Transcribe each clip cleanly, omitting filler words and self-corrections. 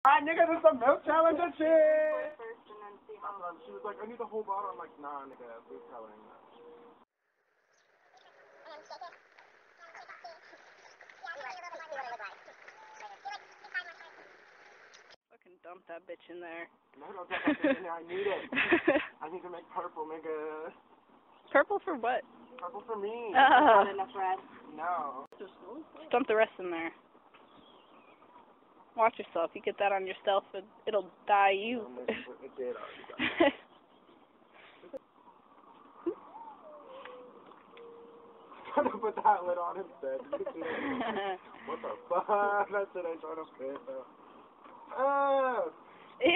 Alright, nigga, this is a milk challenge and shit. She was like, I need the whole bottle. I'm like, nah, nigga, food coloring. Fucking dump that bitch in there. No, don't dump that bitch in there. I need it. I need to make purple, nigga. Purple for what? Purple for me. Oh. Not enough red. No. Dump the rest in there. Watch yourself. You get that on yourself, it'll die you. It did already. Trying to put that lid on instead. What the fuck? That shit ain't trying to fit though. Ew! Ew!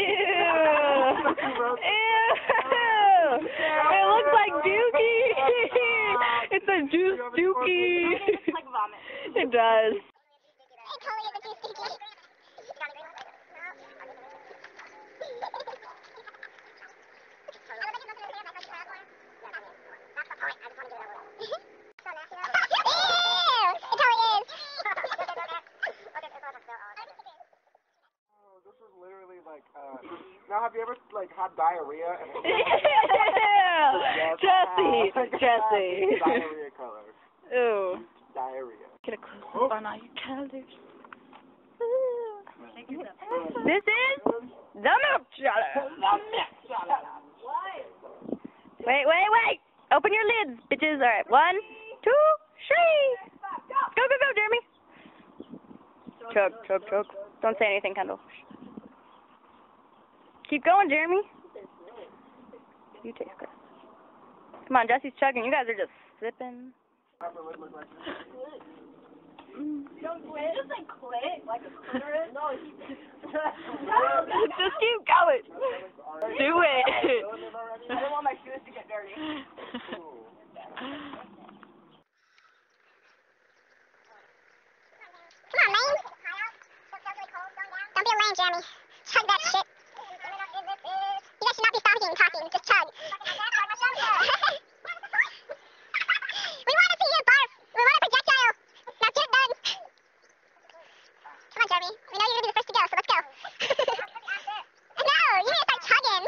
It looks like Dookie! It's a juice Dookie! It looks like vomit. It does. Now, have you ever like had diarrhea? And Jesse! Jesse! Diarrhea color. Ew. Diarrhea. Get a close up on all your colors. This is the milk challenge. Wait. Open your lids, bitches. All right. 1, 2, 3. Go, Jeremy. Chug. Don't say anything, Kendall. Keep going, Jeremy. You taste good. Come on, Jesse's chugging. You guys are just sipping. Don't quit. Just like clit, like a clitoris. No, just keep going. Do it. I don't want my shoes to get dirty. Come on, lame. Don't be a lame, Jeremy. Chug that shit. You guys should not be talking, just chug. We want to see you barf. We want a projectile. Now get it done. Come on, Jeremy. We know you're going to be the first to go, so let's go. No, you need to start chugging.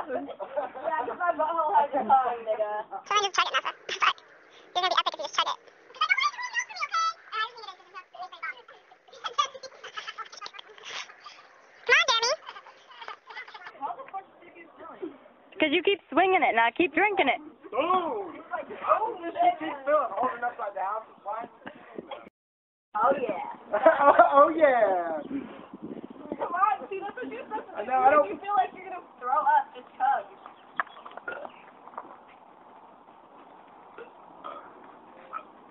Yeah, because my butthole has your tongue, nigga. Try and just chug it, Nessa. But you're going to be epic if you just chug it. Because you keep swinging it. Now keep drinking it. Oh! This shit keeps filling. Hold it upside down. Oh, yeah. Oh, yeah. Come on, see, that's what you're supposed to do. I don't... If you feel like you're going to throw up, just chug.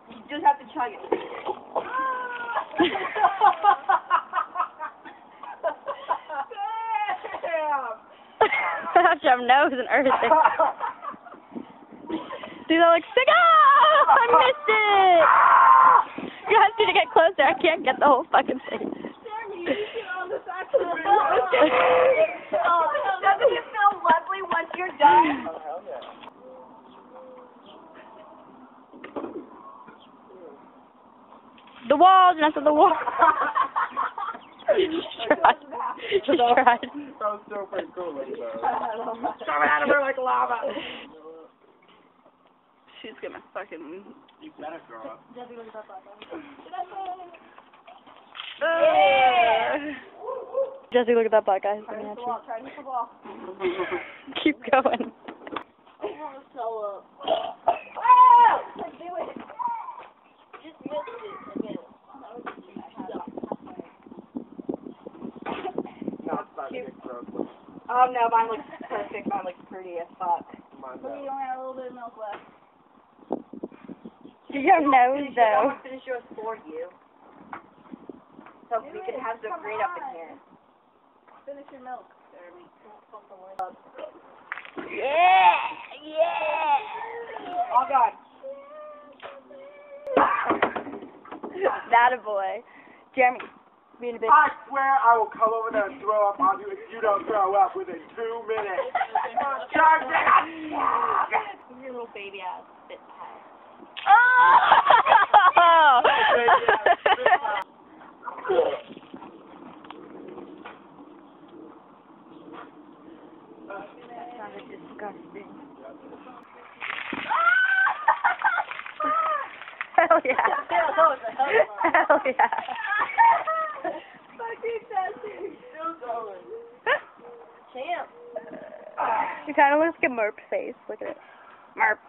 You just have to chug it. Have your nose and everything. Do that like sick. Oh, I missed it. You have to get closer. I can't get the whole fucking thing. Jeremy, you sit on the side of the doesn't it feel lovely once you're done? Oh, hell yeah. The wall, Janessa, the wall. She tried. That was still pretty cool looking though. Coming out of her like lava. She's gonna fucking... You better grow up. Jesse, look at that black guy. Try to hit the wall, try to hit the wall. Keep going. I want to sew up. Ah! Do it. Just missed it again. No, it's about to get gross. Oh no, mine looks perfect. Mine looks pretty as fuck. Mine's But you out. only have a little bit of milk left. Your nose, I though. want to finish yours for you. So we can have the green up in here. Finish your milk, Jeremy. Yeah! Attaboy. Jeremy, being a bitch. I swear I will come over there and throw up on you if you don't throw up within 2 minutes. Charge it up! Your little baby ass spit pie. Oh! That sounded disgusting. Hell yeah. Hell yeah. Fucking testing. Still going. Champ. You kind of looks like a Merp face. Look at it. Merp.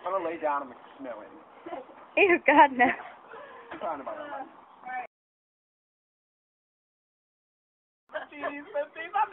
I'm gonna lay down and smell it. Ew, God, no. I'm talking about it. Please, my